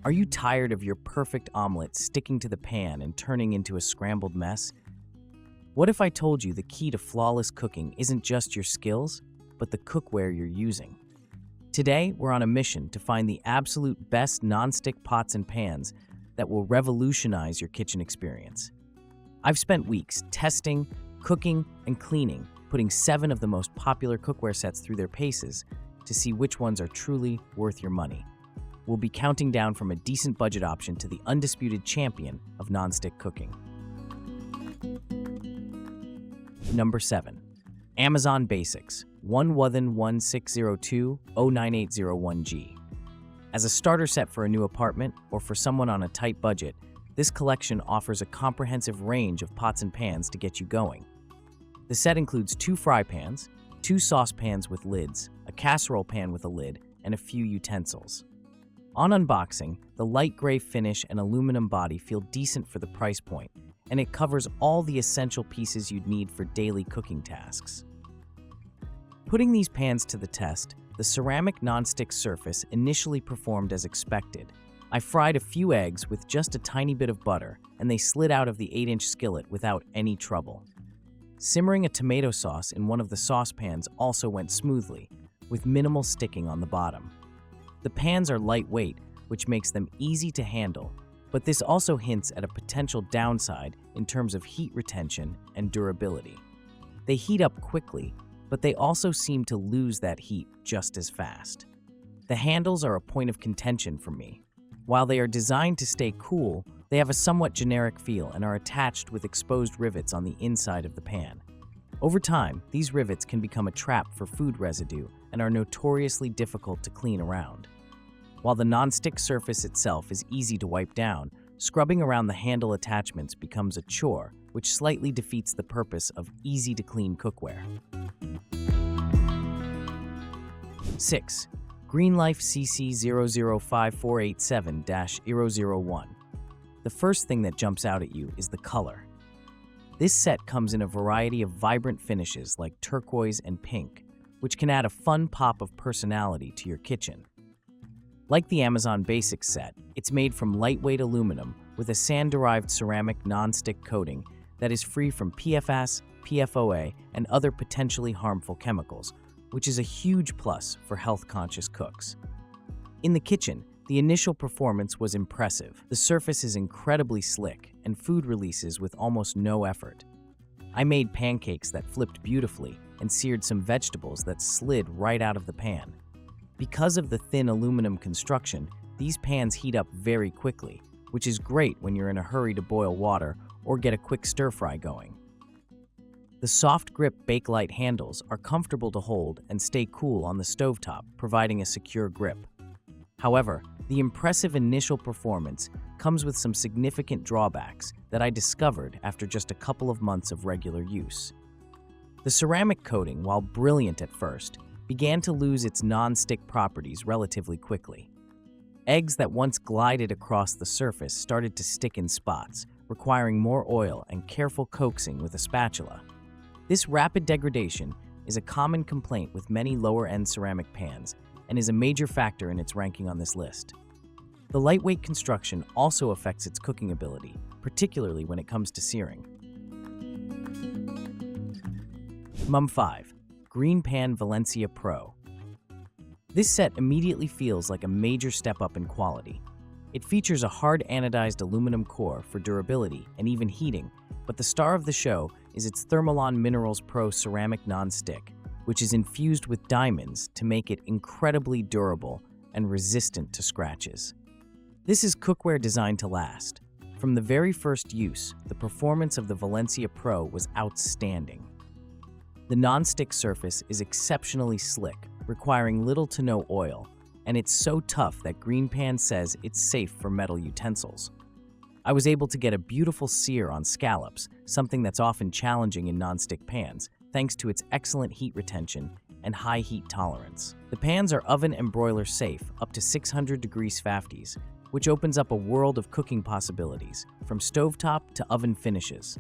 Are you tired of your perfect omelet sticking to the pan and turning into a scrambled mess? What if I told you the key to flawless cooking isn't just your skills, but the cookware you're using? Today, we're on a mission to find the absolute best non-stick pots and pans that will revolutionize your kitchen experience. I've spent weeks testing, cooking, and cleaning, putting 7 of the most popular cookware sets through their paces to see which ones are truly worth your money. We'll be counting down from a decent budget option to the undisputed champion of non-stick cooking. Number 7. Amazon Basics 11602-09801G. As a starter set for a new apartment or for someone on a tight budget, this collection offers a comprehensive range of pots and pans to get you going. The set includes 2 fry pans, 2 saucepans with lids, a casserole pan with a lid, and a few utensils. On unboxing, the light gray finish and aluminum body feel decent for the price point, and it covers all the essential pieces you'd need for daily cooking tasks. Putting these pans to the test, the ceramic non-stick surface initially performed as expected. I fried a few eggs with just a tiny bit of butter, and they slid out of the 8-inch skillet without any trouble. Simmering a tomato sauce in one of the saucepans also went smoothly, with minimal sticking on the bottom. The pans are lightweight, which makes them easy to handle, but this also hints at a potential downside in terms of heat retention and durability. They heat up quickly, but they also seem to lose that heat just as fast. The handles are a point of contention for me. While they are designed to stay cool, they have a somewhat generic feel and are attached with exposed rivets on the inside of the pan. Over time, these rivets can become a trap for food residue and are notoriously difficult to clean around. While the non-stick surface itself is easy to wipe down, scrubbing around the handle attachments becomes a chore, which slightly defeats the purpose of easy-to-clean cookware. 6. GreenLife CC005487-001. The first thing that jumps out at you is the color. This set comes in a variety of vibrant finishes like turquoise and pink, which can add a fun pop of personality to your kitchen. Like the Amazon Basics set, it's made from lightweight aluminum with a sand-derived ceramic non-stick coating that is free from PFAS, PFOA, and other potentially harmful chemicals, which is a huge plus for health-conscious cooks. In the kitchen, the initial performance was impressive. The surface is incredibly slick, and food releases with almost no effort. I made pancakes that flipped beautifully and seared some vegetables that slid right out of the pan. Because of the thin aluminum construction, these pans heat up very quickly, which is great when you're in a hurry to boil water or get a quick stir-fry going. The soft grip Bakelite handles are comfortable to hold and stay cool on the stovetop, providing a secure grip. However, the impressive initial performance comes with some significant drawbacks that I discovered after just a couple of months of regular use. The ceramic coating, while brilliant at first, began to lose its non-stick properties relatively quickly. Eggs that once glided across the surface started to stick in spots, requiring more oil and careful coaxing with a spatula. This rapid degradation is a common complaint with many lower-end ceramic pans and is a major factor in its ranking on this list. The lightweight construction also affects its cooking ability, particularly when it comes to searing. 5. GreenPan Valencia Pro. This set immediately feels like a major step up in quality. It features a hard anodized aluminum core for durability and even heating, but the star of the show is its Thermalon Minerals Pro ceramic non-stick, which is infused with diamonds to make it incredibly durable and resistant to scratches. This is cookware designed to last. From the very first use, the performance of the Valencia Pro was outstanding. The non-stick surface is exceptionally slick, requiring little to no oil, and it's so tough that GreenPan says it's safe for metal utensils. I was able to get a beautiful sear on scallops, something that's often challenging in non-stick pans, thanks to its excellent heat retention and high heat tolerance. The pans are oven and broiler safe up to 600 degrees Fahrenheit, which opens up a world of cooking possibilities, from stovetop to oven finishes.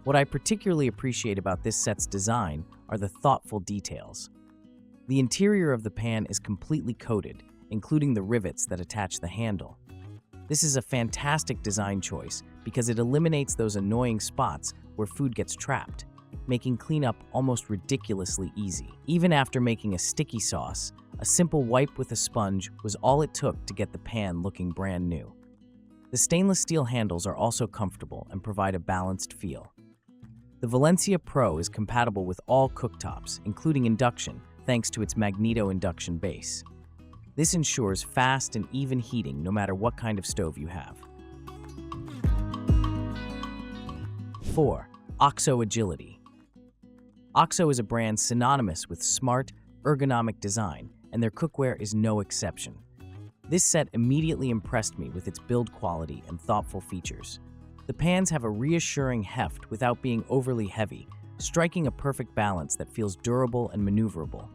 What I particularly appreciate about this set's design are the thoughtful details. The interior of the pan is completely coated, including the rivets that attach the handle. This is a fantastic design choice because it eliminates those annoying spots where food gets trapped, making cleanup almost ridiculously easy. Even after making a sticky sauce, a simple wipe with a sponge was all it took to get the pan looking brand new. The stainless steel handles are also comfortable and provide a balanced feel. The Valencia Pro is compatible with all cooktops, including induction, thanks to its magneto induction base. This ensures fast and even heating no matter what kind of stove you have. 4. OXO Agility. OXO is a brand synonymous with smart, ergonomic design, and their cookware is no exception. This set immediately impressed me with its build quality and thoughtful features. The pans have a reassuring heft without being overly heavy, striking a perfect balance that feels durable and maneuverable.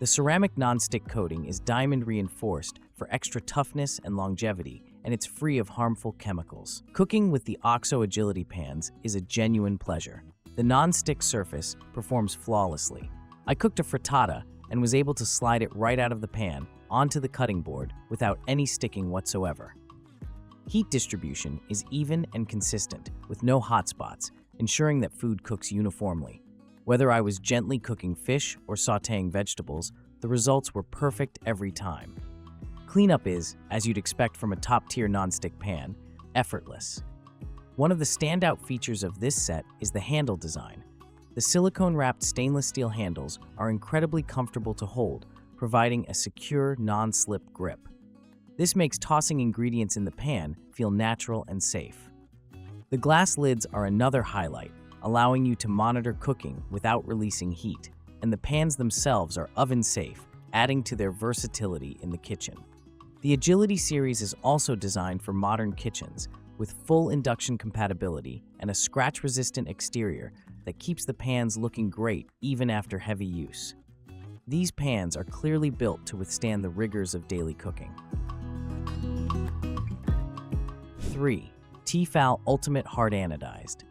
The ceramic nonstick coating is diamond reinforced for extra toughness and longevity, and it's free of harmful chemicals. Cooking with the OXO Agility pans is a genuine pleasure. The non-stick surface performs flawlessly. I cooked a frittata and was able to slide it right out of the pan onto the cutting board without any sticking whatsoever. Heat distribution is even and consistent, with no hot spots, ensuring that food cooks uniformly. Whether I was gently cooking fish or sautéing vegetables, the results were perfect every time. Cleanup is, as you'd expect from a top-tier nonstick pan, effortless. One of the standout features of this set is the handle design. The silicone-wrapped stainless steel handles are incredibly comfortable to hold, providing a secure, non-slip grip. This makes tossing ingredients in the pan feel natural and safe. The glass lids are another highlight, allowing you to monitor cooking without releasing heat, and the pans themselves are oven-safe, adding to their versatility in the kitchen. The Agility series is also designed for modern kitchens, with full induction compatibility and a scratch-resistant exterior that keeps the pans looking great even after heavy use. These pans are clearly built to withstand the rigors of daily cooking. 3. T-Fal Ultimate Hard Anodized.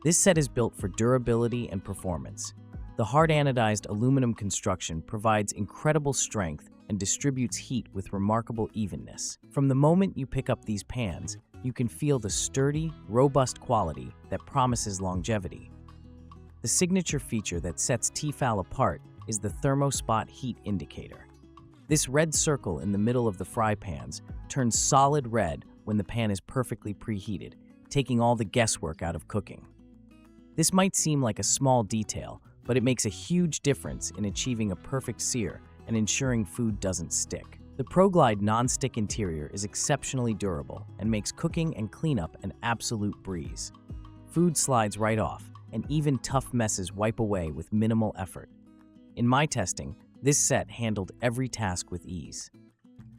This set is built for durability and performance. The hard anodized aluminum construction provides incredible strength and distributes heat with remarkable evenness. From the moment you pick up these pans, you can feel the sturdy, robust quality that promises longevity. The signature feature that sets T-Fal apart is the thermospot heat indicator. This red circle in the middle of the fry pans turns solid red when the pan is perfectly preheated, taking all the guesswork out of cooking. This might seem like a small detail, but it makes a huge difference in achieving a perfect sear and ensuring food doesn't stick. The ProGlide non-stick interior is exceptionally durable and makes cooking and cleanup an absolute breeze. Food slides right off, and even tough messes wipe away with minimal effort. In my testing, this set handled every task with ease.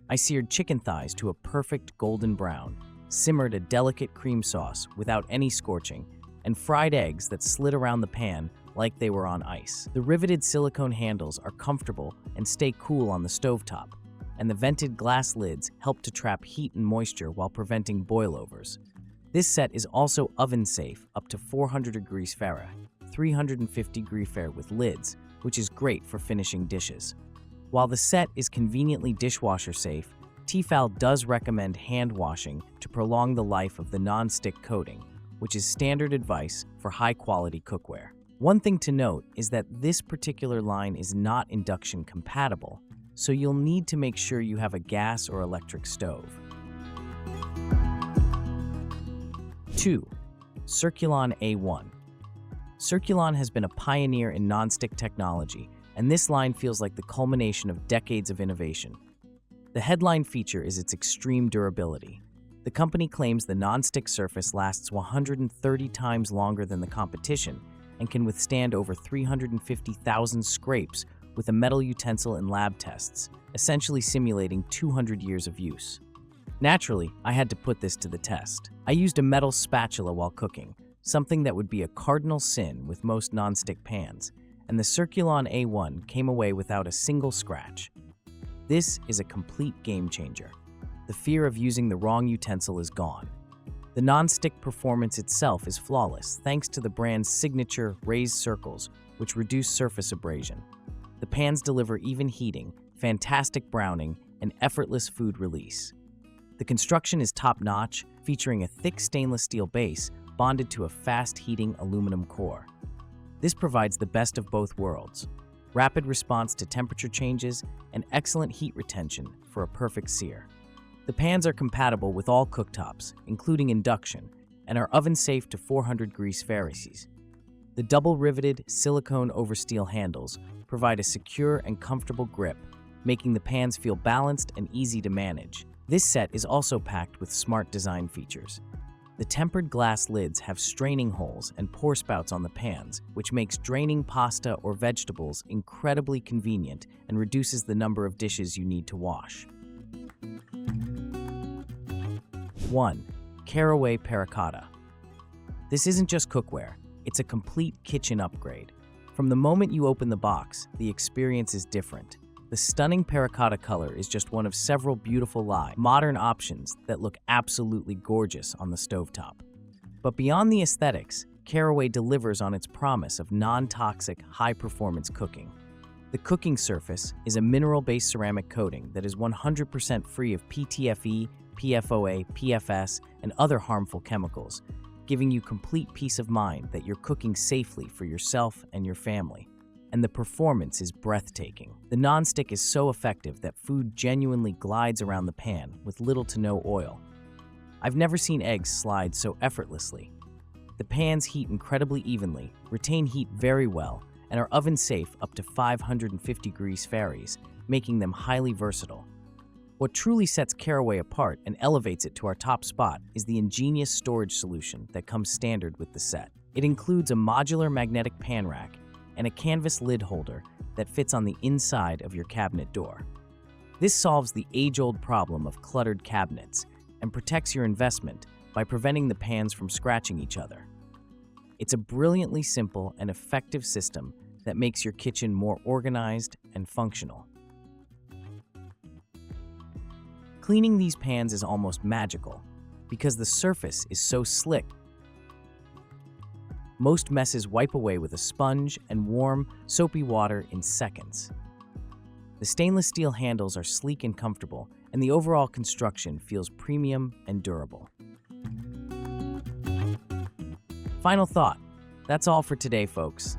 I seared chicken thighs to a perfect golden brown, simmered a delicate cream sauce without any scorching, and fried eggs that slid around the pan like they were on ice. The riveted silicone handles are comfortable and stay cool on the stovetop, and the vented glass lids help to trap heat and moisture while preventing boilovers. This set is also oven-safe up to 400 degrees Fahrenheit, 350 degrees Fahrenheit with lids, which is great for finishing dishes. While the set is conveniently dishwasher-safe, T-Fal does recommend hand washing to prolong the life of the non-stick coating, which is standard advice for high-quality cookware. One thing to note is that this particular line is not induction compatible, so you'll need to make sure you have a gas or electric stove. 2. Circulon A1. Circulon has been a pioneer in non-stick technology, and this line feels like the culmination of decades of innovation. The headline feature is its extreme durability. The company claims the non-stick surface lasts 130 times longer than the competition and can withstand over 350,000 scrapes with a metal utensil in lab tests, essentially simulating 200 years of use. Naturally, I had to put this to the test. I used a metal spatula while cooking, something that would be a cardinal sin with most non-stick pans, and the Circulon A1 came away without a single scratch. This is a complete game changer. The fear of using the wrong utensil is gone. The non-stick performance itself is flawless thanks to the brand's signature raised circles, which reduce surface abrasion. The pans deliver even heating, fantastic browning, and effortless food release. The construction is top-notch, featuring a thick stainless steel base bonded to a fast-heating aluminum core. This provides the best of both worlds: rapid response to temperature changes and excellent heat retention for a perfect sear. The pans are compatible with all cooktops, including induction, and are oven-safe to 400 degrees Celsius. The double-riveted silicone over steel handles provide a secure and comfortable grip, making the pans feel balanced and easy to manage. This set is also packed with smart design features. The tempered glass lids have straining holes and pour spouts on the pans, which makes draining pasta or vegetables incredibly convenient and reduces the number of dishes you need to wash. 1. Caraway Perracotta. This isn't just cookware, it's a complete kitchen upgrade. From the moment you open the box, the experience is different. The stunning Perracotta color is just one of several beautiful modern options that look absolutely gorgeous on the stovetop. But beyond the aesthetics, Caraway delivers on its promise of non-toxic, high-performance cooking. The cooking surface is a mineral-based ceramic coating that is 100% free of PTFE, PFOA, PFS, and other harmful chemicals, giving you complete peace of mind that you're cooking safely for yourself and your family. And the performance is breathtaking. The nonstick is so effective that food genuinely glides around the pan with little to no oil. I've never seen eggs slide so effortlessly. The pans heat incredibly evenly, retain heat very well, and are oven-safe up to 550 degrees Celsius, making them highly versatile. What truly sets Caraway apart and elevates it to our top spot is the ingenious storage solution that comes standard with the set. It includes a modular magnetic pan rack and a canvas lid holder that fits on the inside of your cabinet door. This solves the age-old problem of cluttered cabinets and protects your investment by preventing the pans from scratching each other. It's a brilliantly simple and effective system that makes your kitchen more organized and functional. Cleaning these pans is almost magical because the surface is so slick. Most messes wipe away with a sponge and warm, soapy water in seconds. The stainless steel handles are sleek and comfortable, and the overall construction feels premium and durable. Final thought. That's all for today, folks.